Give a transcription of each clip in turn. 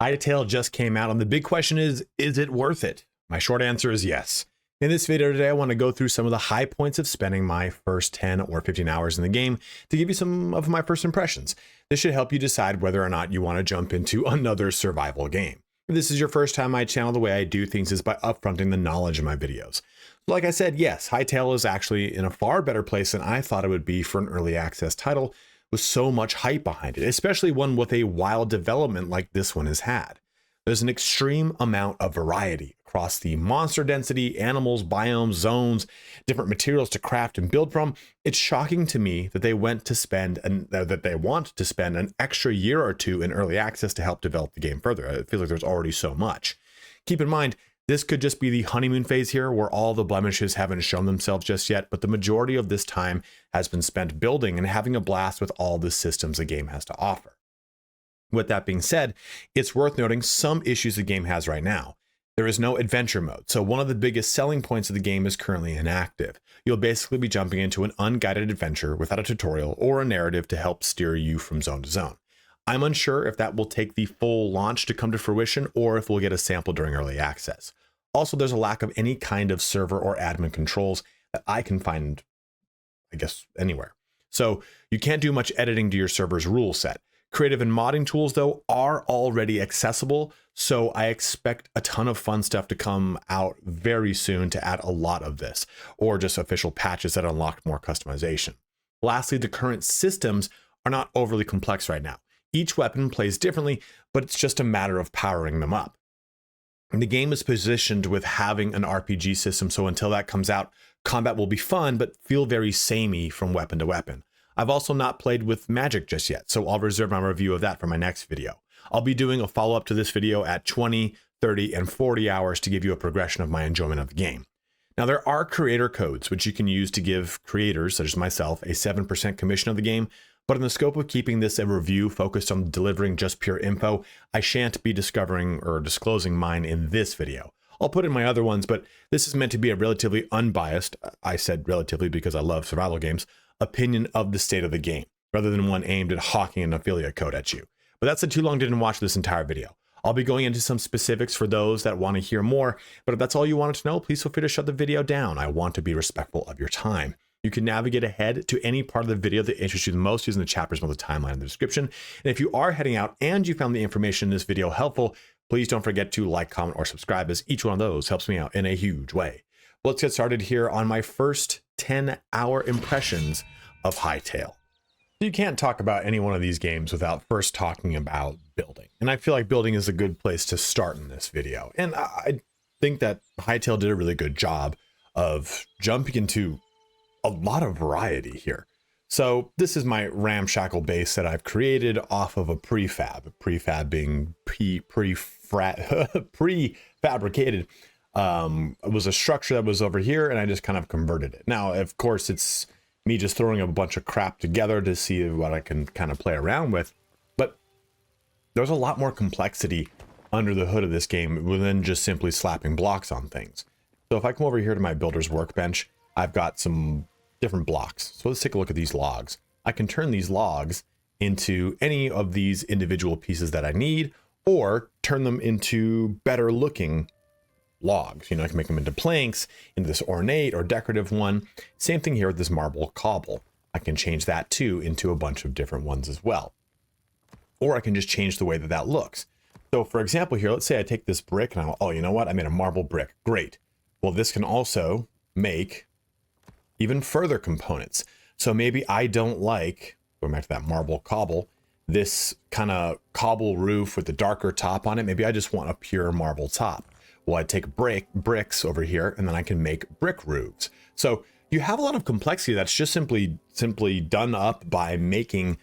Hytale just came out, and the big question is it worth it? My short answer is yes. In this video today, I want to go through some of the high points of spending my first 10 or 15 hours in the game to give you some of my first impressions. This should help you decide whether or not you want to jump into another survival game. If this is your first time on my channel, the way I do things is by upfronting the knowledge in my videos. Like I said, yes, Hytale is actually in a far better place than I thought it would be for an early access title with so much hype behind it, especially one with a wild development like this one has had. There's an extreme amount of variety across the monster density, animals, biomes, zones, different materials to craft and build from. It's shocking to me that they want to spend an extra year or two in early access to help develop the game further. It feels like there's already so much. Keep in mind, this could just be the honeymoon phase here where all the blemishes haven't shown themselves just yet, but the majority of this time has been spent building and having a blast with all the systems the game has to offer. With that being said, it's worth noting some issues the game has right now. There is no adventure mode, so one of the biggest selling points of the game is currently inactive. You'll basically be jumping into an unguided adventure without a tutorial or a narrative to help steer you from zone to zone. I'm unsure if that will take the full launch to come to fruition or if we'll get a sample during early access. Also, there's a lack of any kind of server or admin controls that I can find, I guess, anywhere. So you can't do much editing to your server's rule set. Creative and modding tools, though, are already accessible, so I expect a ton of fun stuff to come out very soon to add a lot of this, or just official patches that unlock more customization. Lastly, the current systems are not overly complex right now. Each weapon plays differently, but it's just a matter of powering them up. And the game is positioned with having an RPG system, so until that comes out, combat will be fun, but feel very samey from weapon to weapon. I've also not played with magic just yet, so I'll reserve my review of that for my next video. I'll be doing a follow-up to this video at 20, 30, and 40 hours to give you a progression of my enjoyment of the game. Now, there are creator codes, which you can use to give creators, such as myself, a 7% commission of the game, but in the scope of keeping this a review focused on delivering just pure info, I shan't be discovering or disclosing mine in this video. I'll put in my other ones, but this is meant to be a relatively unbiased, I said relatively because I love survival games, opinion of the state of the game, rather than one aimed at hawking an affiliate code at you. But that's too long didn't watch this entire video. I'll be going into some specifics for those that want to hear more, but if that's all you wanted to know, please feel free to shut the video down. I want to be respectful of your time. You can navigate ahead to any part of the video that interests you the most using the chapters on the timeline in the description. And if you are heading out and you found the information in this video helpful, please don't forget to like, comment, or subscribe, as each one of those helps me out in a huge way. Let's get started here on my first 10-hour impressions of Hytale. You can't talk about any one of these games without first talking about building. And I feel like building is a good place to start in this video. And I think that Hytale did a really good job of jumping into a lot of variety here. So this is my ramshackle base that I've created off of a prefab being prefabricated. It was a structure that was over here and I just kind of converted it. Now, of course, it's me just throwing a bunch of crap together to see what I can kind of play around with. But there's a lot more complexity under the hood of this game than just simply slapping blocks on things. So if I come over here to my builder's workbench, I've got some different blocks. So let's take a look at these logs. I can turn these logs into any of these individual pieces that I need, or turn them into better looking logs. You know, I can make them into planks, into this ornate or decorative one. Same thing here with this marble cobble. I can change that too into a bunch of different ones as well. Or I can just change the way that that looks. So for example here, let's say I take this brick and oh, you know what? I made a marble brick. Great. Well, this can also make even further components. So maybe I don't like, going back to that marble cobble, this kind of cobble roof with the darker top on it. Maybe I just want a pure marble top. Well, I take bricks over here and then I can make brick roofs. So you have a lot of complexity that's just simply done up by making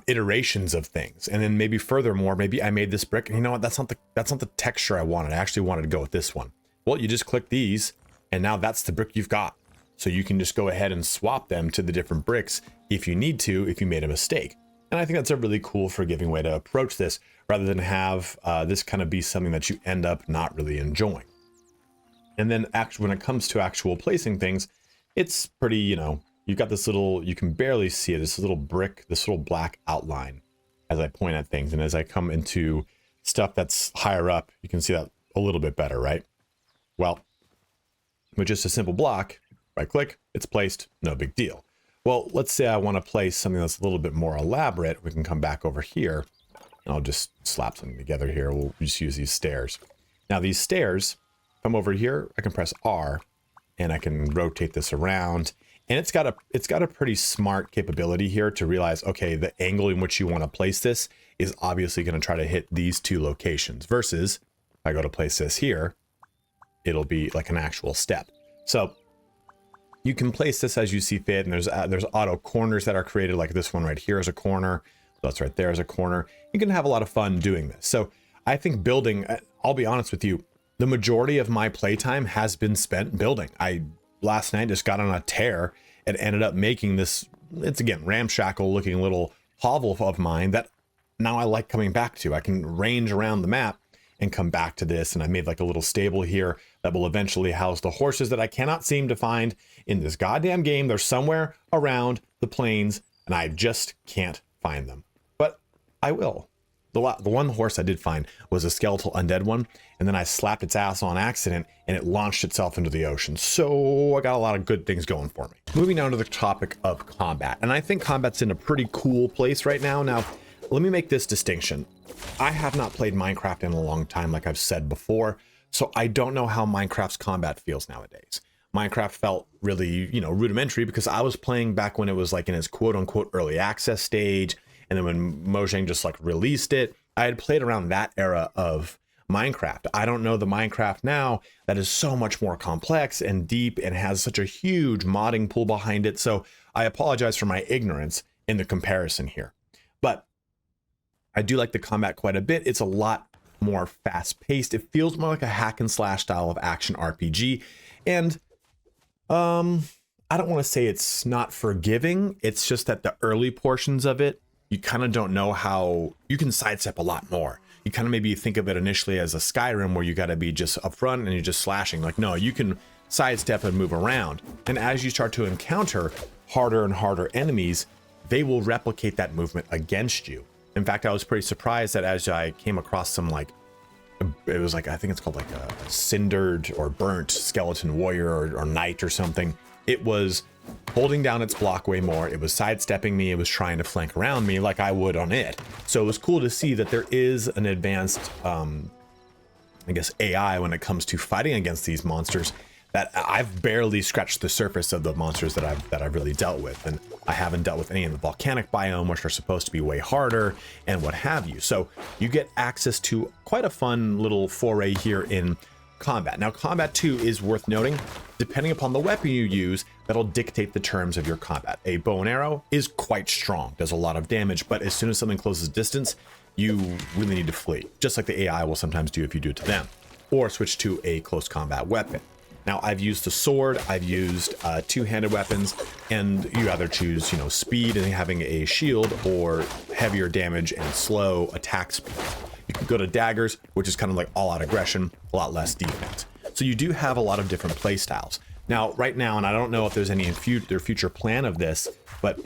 iterations of things. And then maybe furthermore, maybe I made this brick and you know what, that's not the texture I wanted. I actually wanted to go with this one. Well, you just click these and now that's the brick you've got. So you can just go ahead and swap them to the different bricks if you need to, if you made a mistake. And I think that's a really cool, forgiving way to approach this, rather than have this kind of be something that you end up not really enjoying. And then when it comes to actual placing things, it's pretty, you know, you've got this little, you can barely see it, this little brick, this little black outline as I point at things. And as I come into stuff that's higher up, you can see that a little bit better, right? Well, with just a simple block, right click, it's placed, no big deal. Well, let's say I want to place something that's a little bit more elaborate. We can come back over here. And I'll just slap something together here. We'll just use these stairs. Now these stairs, come over here, I can press R and I can rotate this around. And it's got a pretty smart capability here to realize, okay, the angle in which you want to place this is obviously going to try to hit these two locations versus if I go to place this here, it'll be like an actual step. So you can place this as you see fit, and there's auto corners that are created, like this one right here is a corner. That's right there is a corner. You can have a lot of fun doing this. So I think building, I'll be honest with you, the majority of my playtime has been spent building. I last night just got on a tear and ended up making this, it's again, ramshackle looking little hovel of mine that now I like coming back to. I can range around the map and come back to this. And I made like a little stable here that will eventually house the horses that I cannot seem to find in this goddamn game. They're somewhere around the plains and I just can't find them, but I will. The one horse I did find was a skeletal undead one, and then I slapped its ass on accident and it launched itself into the ocean. So I got a lot of good things going for me. Moving on to the topic of combat. And I think combat's in a pretty cool place right now. Now, let me make this distinction. I have not played Minecraft in a long time, like I've said before, so I don't know how Minecraft's combat feels nowadays. Minecraft felt really, rudimentary because I was playing back when it was like in its quote unquote early access stage. And then when Mojang just like released it, I had played around that era of Minecraft. I don't know the Minecraft now that is so much more complex and deep and has such a huge modding pool behind it. So I apologize for my ignorance in the comparison here. But I do like the combat quite a bit. It's a lot more fast paced. It feels more like a hack and slash style of action RPG. And I don't want to say it's not forgiving. It's just that the early portions of it, you kind of don't know how you can sidestep a lot more. You kind of maybe think of it initially as a Skyrim where you got to be just up front and you're just slashing. Like, no, you can sidestep and move around. And as you start to encounter harder and harder enemies, they will replicate that movement against you. In fact, I was pretty surprised that as I came across some it was like, I think it's called like a cindered or burnt skeleton warrior or knight or something. It was holding down its block way more. It was sidestepping me. It was trying to flank around me like I would on it. So it was cool to see that there is an advanced, I guess, AI when it comes to fighting against these monsters that I've barely scratched the surface of the monsters that I've really dealt with. And I haven't dealt with any in the volcanic biome, which are supposed to be way harder and what have you. So you get access to quite a fun little foray here in combat. Now, combat too is worth noting. Depending upon the weapon you use, that'll dictate the terms of your combat. A bow and arrow is quite strong, does a lot of damage, but as soon as something closes distance, you really need to flee, just like the AI will sometimes do if you do it to them, or switch to a close combat weapon. Now, I've used the sword, I've used two-handed weapons, and you either choose, speed and having a shield, or heavier damage and slow attack speed. You can go to daggers, which is kind of like all-out aggression, a lot less defense. So you do have a lot of different play styles. Now, right now, and I don't know if there's any in their future plan of this, but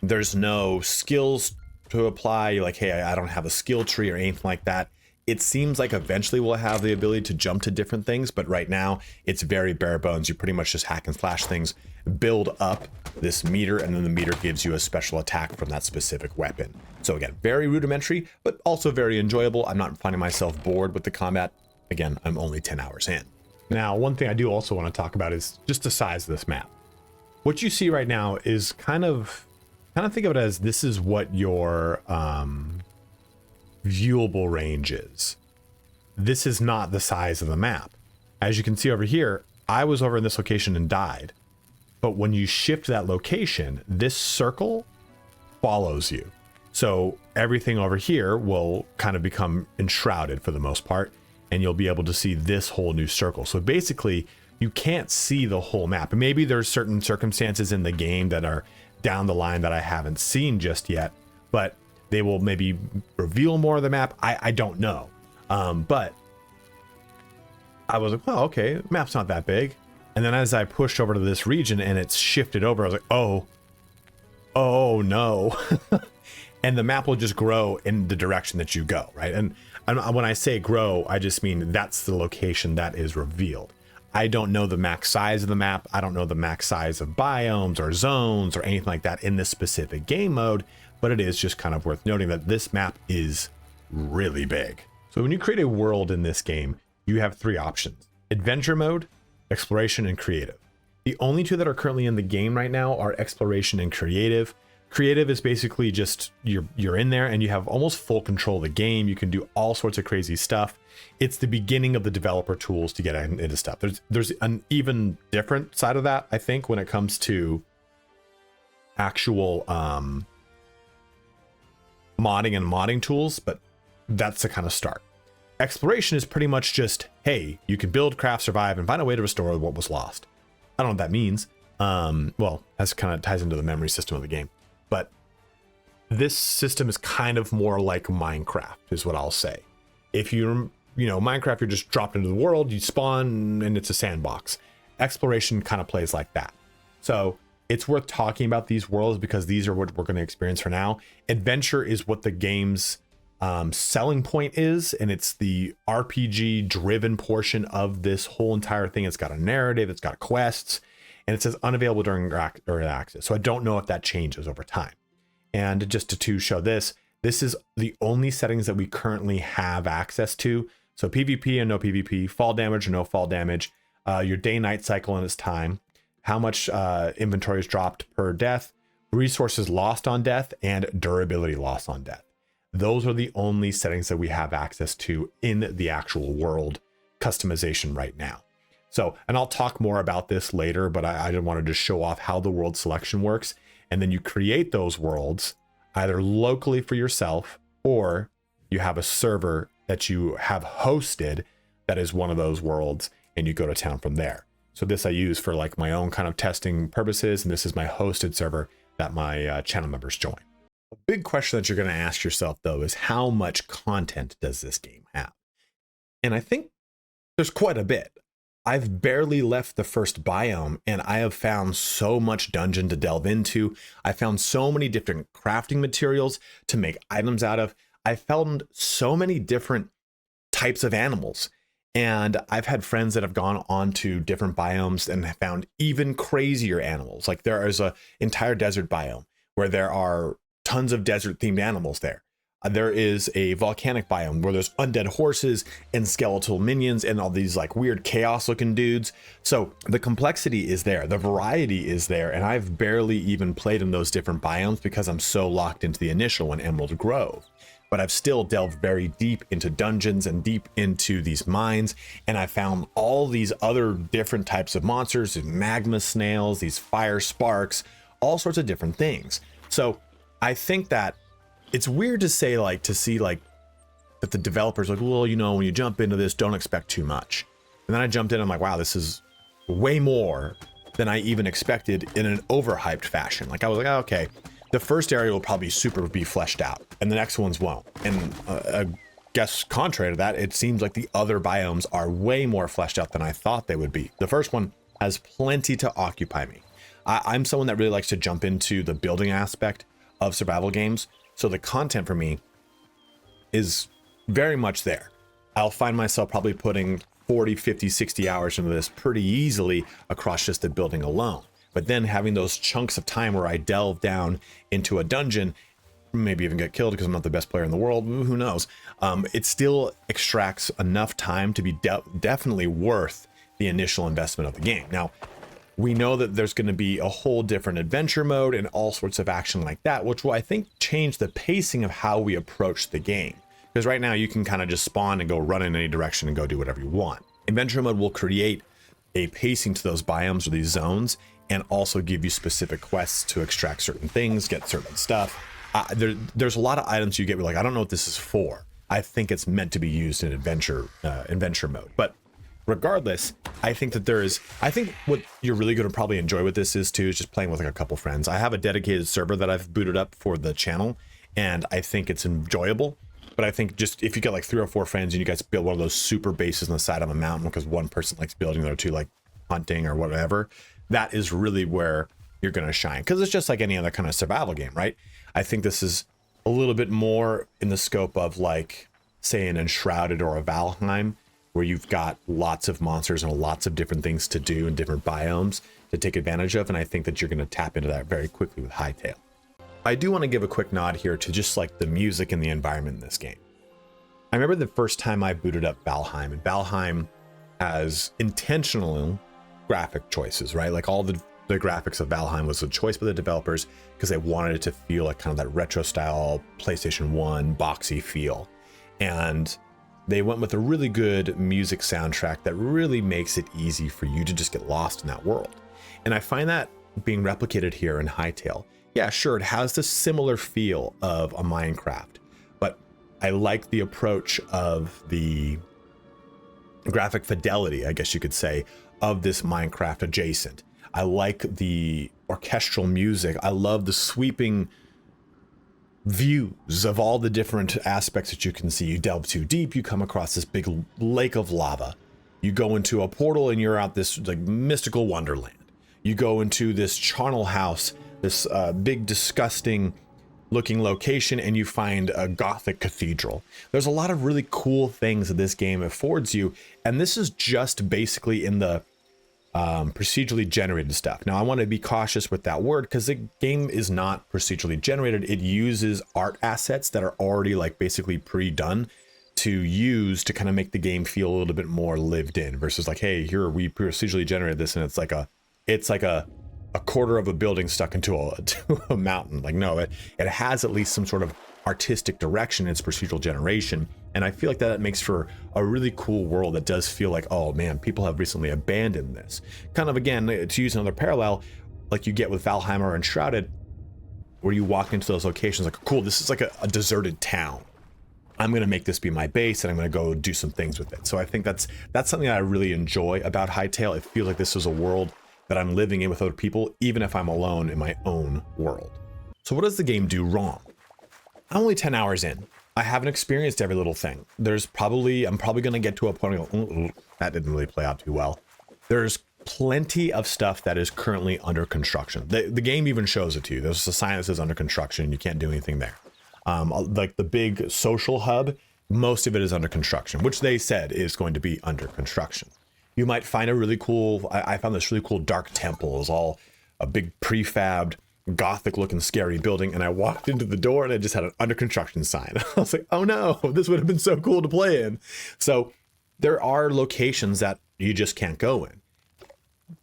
there's no skills to apply. You're like, hey, I don't have a skill tree or anything like that. It seems like eventually we'll have the ability to jump to different things, but right now it's very bare bones. You pretty much just hack and slash things, build up this meter, and then the meter gives you a special attack from that specific weapon. So again, very rudimentary, but also very enjoyable. I'm not finding myself bored with the combat. Again, I'm only 10 hours in. Now, one thing I do also want to talk about is just the size of this map. What you see right now is kind of think of it as this is what your viewable range is. This is not the size of the map. As you can see over here, I was over in this location and died. But when you shift that location, this circle follows you. So everything over here will kind of become enshrouded for the most part, and you'll be able to see this whole new circle. So basically, you can't see the whole map. And maybe there's certain circumstances in the game that are down the line that I haven't seen just yet, but they will maybe reveal more of the map. I don't know. But I was like, well, okay, map's not that big. And then as I pushed over to this region and it's shifted over, I was like, oh no. And the map will just grow in the direction that you go, right? And And when I say grow, I just mean that's the location that is revealed. I don't know the max size of the map. I don't know the max size of biomes or zones or anything like that in this specific game mode, but it is just kind of worth noting that this map is really big. So when you create a world in this game, you have 3 options: adventure mode, exploration, and creative. The only 2 that are currently in the game right now are exploration and creative. Creative is basically just you're in there and you have almost full control of the game. You can do all sorts of crazy stuff. It's the beginning of the developer tools to get into stuff. There's an even different side of that, I think, when it comes to actual modding tools, but that's the kind of start. Exploration is pretty much just, hey, you can build, craft, survive, and find a way to restore what was lost. I don't know what that means. Well, that's kind of ties into the memory system of the game. But this system is kind of more like Minecraft, is what I'll say. If Minecraft, you're just dropped into the world, you spawn, and it's a sandbox. Exploration kind of plays like that. So it's worth talking about these worlds because these are what we're going to experience for now. Adventure is what the game's selling point is, and it's the RPG driven portion of this whole entire thing. It's got a narrative, it's got quests, and it says unavailable during early access. So I don't know if that changes over time. And just to show this is the only settings that we currently have access to. So PvP and no PvP, fall damage or no fall damage, your day-night cycle and its time, how much inventory is dropped per death, resources lost on death, and durability loss on death. Those are the only settings that we have access to in the actual world customization right now. So, and I'll talk more about this later, but I just wanted to show off how the world selection works. And then you create those worlds either locally for yourself, or you have a server that you have hosted that is one of those worlds, and you go to town from there. So this I use for like my own kind of testing purposes, and this is my hosted server that my channel members join. A big question that you're going to ask yourself, though, is how much content does this game have? And I think there's quite a bit. I've barely left the first biome, and I have found so much dungeon to delve into. I found so many different crafting materials to make items out of. I found so many different types of animals. And I've had friends that have gone on to different biomes and have found even crazier animals. Like there is an entire desert biome where there are tons of desert themed animals there. There is a volcanic biome where there's undead horses and skeletal minions and all these like weird chaos looking dudes. So the complexity is there, the variety is there, and I've barely even played in those different biomes because I'm so locked into the initial one, Emerald Grove. But I've still delved very deep into dungeons and deep into these mines, and I found all these other different types of monsters, magma snails, these fire sparks, all sorts of different things. So I think that it's weird to say that the developers like, well, when you jump into this, don't expect too much. And then I jumped in, I'm like, wow, this is way more than I even expected in an overhyped fashion. Like I was like, oh, okay, the first area will probably be fleshed out and the next ones won't. And I guess contrary to that, it seems like the other biomes are way more fleshed out than I thought they would be. The first one has plenty to occupy me. I'm someone that really likes to jump into the building aspect of survival games. So the content for me is very much there. I'll find myself probably putting 40, 50, 60 hours into this pretty easily across just the building alone. But then having those chunks of time where I delve down into a dungeon, maybe even get killed because I'm not the best player in the world, who knows? It still extracts enough time to be definitely worth the initial investment of the game. Now, we know that there's going to be a whole different adventure mode and all sorts of action like that, which will, I think, change the pacing of how we approach the game. Because right now you can kind of just spawn and go run in any direction and go do whatever you want. Adventure mode will create a pacing to those biomes or these zones and also give you specific quests to extract certain things, get certain stuff. There's a lot of items you get where like, I don't know what this is for. I think it's meant to be used in adventure mode. But regardless, I think what you're really going to probably enjoy with this is just playing with like a couple friends. I have a dedicated server that I've booted up for the channel, and I think it's enjoyable. But I think just if you get like 3 or 4 friends and you guys build one of those super bases on the side of a mountain because one person likes building, the other two like hunting or whatever, that is really where you're going to shine. Because it's just like any other kind of survival game, right? I think this is a little bit more in the scope of like say an Enshrouded or a Valheim, where you've got lots of monsters and lots of different things to do and different biomes to take advantage of. And I think that you're going to tap into that very quickly with Hytale. I do want to give a quick nod here to just like the music and the environment in this game. I remember the first time I booted up Valheim, and Valheim has intentional graphic choices, right? Like all the graphics of Valheim was a choice by the developers because they wanted it to feel like kind of that retro style PlayStation 1 boxy feel. And they went with a really good music soundtrack that really makes it easy for you to just get lost in that world. And I find that being replicated here in Hytale. Yeah, sure, it has the similar feel of a Minecraft, but I like the approach of the graphic fidelity, I guess you could say, of this Minecraft adjacent. I like the orchestral music. I love the sweeping views of all the different aspects that you can see. You delve too deep, you come across this big lake of lava. You go into a portal and you're out this like mystical wonderland. You go into this charnel house, this big disgusting looking location, and you find a Gothic cathedral. There's a lot of really cool things that this game affords you, and this is just basically in the procedurally generated stuff. Now I want to be cautious with that word because the game is not procedurally generated. It uses art assets that are already like basically pre-done to use to kind of make the game feel a little bit more lived in versus like, hey, here we procedurally generated this and it's like a quarter of a building stuck into a mountain. Like, no, it has at least some sort of artistic direction in its procedural generation. And I feel like that makes for a really cool world that does feel like, oh man, people have recently abandoned this. Kind of, again, to use another parallel, like you get with Valheim or Enshrouded, where you walk into those locations like, cool, this is like a deserted town. I'm going to make this be my base and I'm going to go do some things with it. So I think that's something that I really enjoy about Hytale. It feels like this is a world that I'm living in with other people, even if I'm alone in my own world. So what does the game do wrong? I'm only 10 hours in. I haven't experienced every little thing. I'm probably going to get to a point where I go, that didn't really play out too well. There's plenty of stuff that is currently under construction. The game even shows it to you. There's a sign that says under construction. You can't do anything there. Like the big social hub, most of it is under construction, which they said is going to be under construction. You might find a really cool, I found this really cool dark temple. It was all a big prefabbed, Gothic looking scary building. And I walked into the door and it just had an under construction sign. I was like, oh no, this would have been so cool to play in. So there are locations that you just can't go in.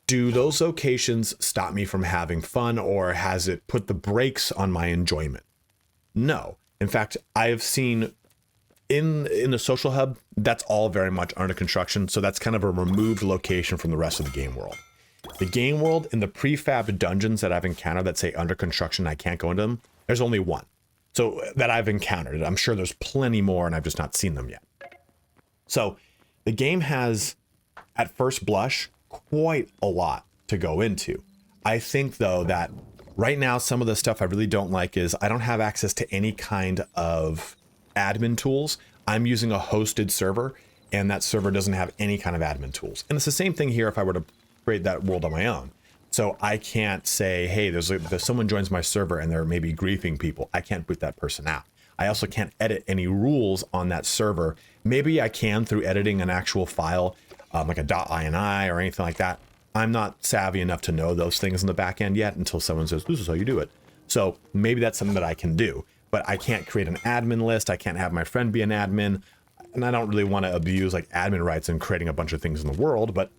Do those locations stop me from having fun, or has it put the brakes on my enjoyment? No. In fact, I have seen in the social hub, that's all very much under construction. So that's kind of a removed location from the rest of the game world. The game world in the prefab dungeons that I've encountered that say under construction, I can't go into them. There's only one. So that I've encountered. I'm sure there's plenty more and I've just not seen them yet. So the game has, at first blush, quite a lot to go into. I think though that right now, some of the stuff I really don't like is I don't have access to any kind of admin tools. I'm using a hosted server, and that server doesn't have any kind of admin tools. And it's the same thing here if I were to create that world on my own. So I can't say, hey, there's someone joins my server and they're maybe griefing people. I can't boot that person out. I also can't edit any rules on that server. Maybe I can through editing an actual file, like a .ini or anything like that. I'm not savvy enough to know those things in the back end yet until someone says, this is how you do it. So maybe that's something that I can do, but I can't create an admin list. I can't have my friend be an admin, and I don't really want to abuse like admin rights and creating a bunch of things in the world, but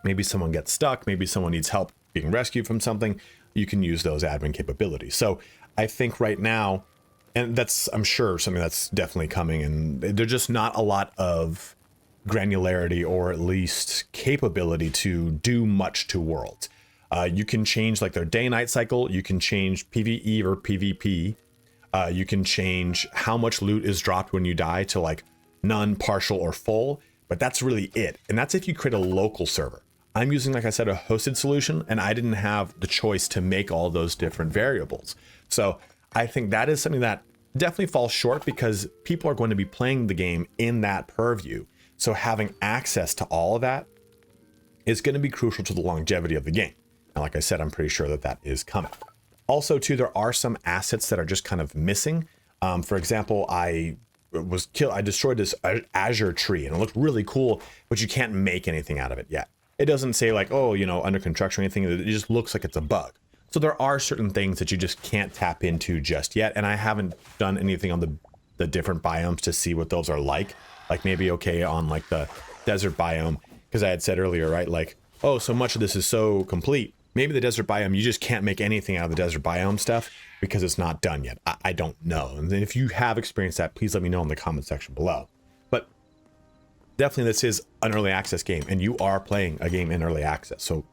maybe someone gets stuck. Maybe someone needs help being rescued from something. You can use those admin capabilities. So I think right now, and that's, I'm sure, something that's definitely coming, and there's just not a lot of granularity or at least capability to do much to worlds. You can change like their day-night cycle. You can change PvE or PvP. You can change how much loot is dropped when you die to like none, partial, or full, but that's really it. And that's if you create a local server. I'm using, like I said, a hosted solution, and I didn't have the choice to make all those different variables. So I think that is something that definitely falls short because people are going to be playing the game in that purview. So having access to all of that is going to be crucial to the longevity of the game. And like I said, I'm pretty sure that that is coming. Also, too, there are some assets that are just kind of missing. For example, I was killed. I destroyed this azure tree and it looked really cool, but you can't make anything out of it yet. It doesn't say like, oh, you know, under construction or anything. It just looks like it's a bug. So there are certain things that you just can't tap into just yet. And I haven't done anything on the different biomes to see what those are like. Like maybe okay on like the desert biome, because I had said earlier, right? Like, oh, so much of this is so complete. Maybe the desert biome, you just can't make anything out of the desert biome stuff because it's not done yet. I don't know. And then if you have experienced that, please let me know in the comment section below. But definitely this is an early access game and you are playing a game in early access. So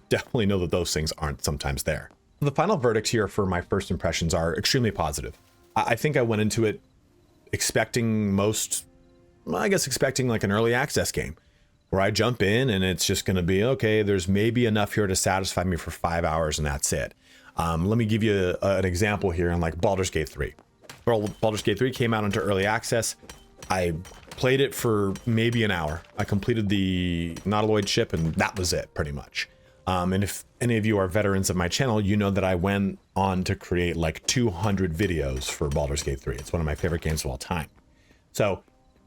definitely know that those things aren't sometimes there. The final verdict here for my first impressions are extremely positive. I think I went into it expecting expecting like an early access game where I jump in and it's just going to be, okay, there's maybe enough here to satisfy me for 5 hours and that's it. Let me give you an example here in like Baldur's Gate 3. Well, Baldur's Gate 3 came out into early access. I played it for maybe an hour. I completed the Nautiloid ship and that was it pretty much. And if any of you are veterans of my channel, you know that I went on to create like 200 videos for Baldur's Gate 3. It's one of my favorite games of all time. So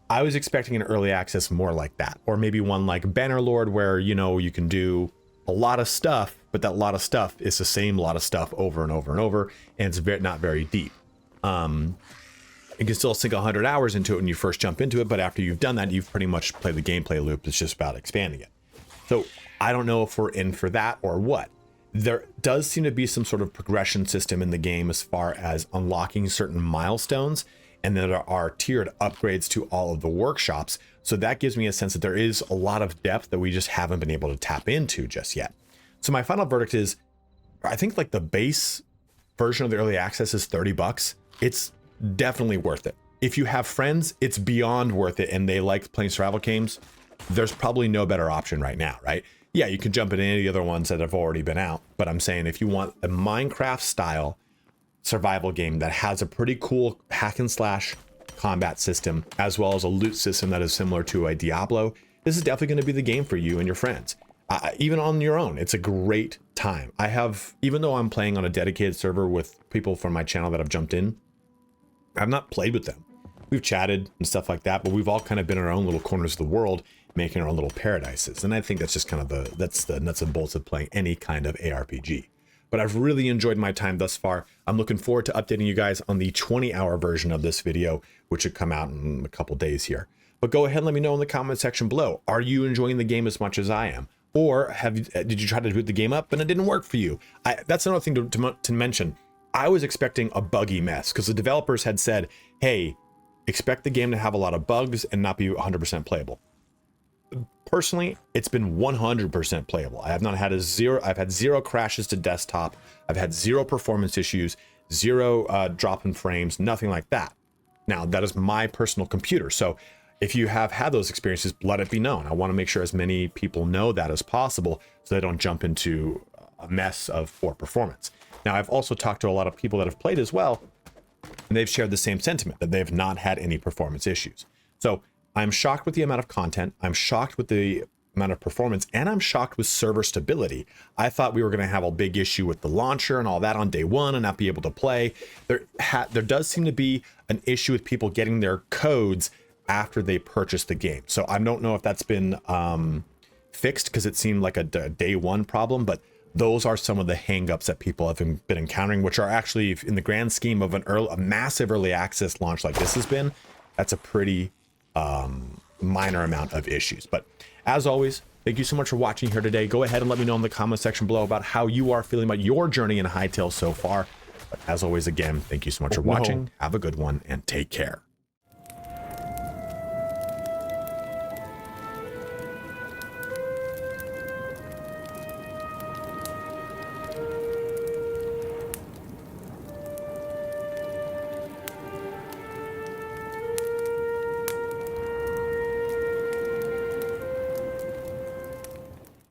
I was expecting an early access more like that, or maybe one like Bannerlord where, you know, you can do a lot of stuff, but that lot of stuff is the same lot of stuff over and over and over, and it's not very deep. You can still sink 100 hours into it when you first jump into it, but after you've done that, you've pretty much played the gameplay loop. It's just about expanding it. So I don't know if we're in for that or what. There does seem to be some sort of progression system in the game as far as unlocking certain milestones, and then there are tiered upgrades to all of the workshops. So that gives me a sense that there is a lot of depth that we just haven't been able to tap into just yet. So my final verdict is, I think like the base version of the early access is $30. It's definitely worth it. If you have friends, it's beyond worth it and they like playing survival games, there's probably no better option right now, right? Yeah, you can jump into any of the other ones that have already been out, but I'm saying if you want a Minecraft style survival game that has a pretty cool hack and slash combat system, as well as a loot system that is similar to a Diablo, this is definitely going to be the game for you and your friends. Even on your own, it's a great time. Even though I'm playing on a dedicated server with people from my channel that have jumped in, I've not played with them. We've chatted and stuff like that, but we've all kind of been in our own little corners of the world, making our own little paradises. And I think that's just kind of that's the nuts and bolts of playing any kind of ARPG. But I've really enjoyed my time thus far. I'm looking forward to updating you guys on the 20-hour version of this video, which should come out in a couple days here. But go ahead and let me know in the comment section below. Are you enjoying the game as much as I am? Or did you try to boot the game up and it didn't work for you? That's another thing to mention. I was expecting a buggy mess because the developers had said, hey, expect the game to have a lot of bugs and not be 100% playable. Personally, it's been 100% playable. I've had zero crashes to desktop. I've had zero performance issues, zero drop in frames, nothing like that. Now, that is my personal computer. So if you have had those experiences, let it be known. I want to make sure as many people know that as possible so they don't jump into a mess of poor performance. Now, I've also talked to a lot of people that have played as well, and they've shared the same sentiment that they have not had any performance issues. So I'm shocked with the amount of content. I'm shocked with the amount of performance, and I'm shocked with server stability. I thought we were going to have a big issue with the launcher and all that on day one and not be able to play. There does seem to be an issue with people getting their codes after they purchase the game. So I don't know if that's been fixed because it seemed like a day one problem, but those are some of the hangups that people have been encountering, which are actually, in the grand scheme of a massive early access launch like this has been, that's a pretty minor amount of issues. But as always, thank you so much for watching here today. Go ahead and let me know in the comment section below about how you are feeling about your journey in Hytale so far. But as always, again, thank you so much for watching. Have a good one and take care.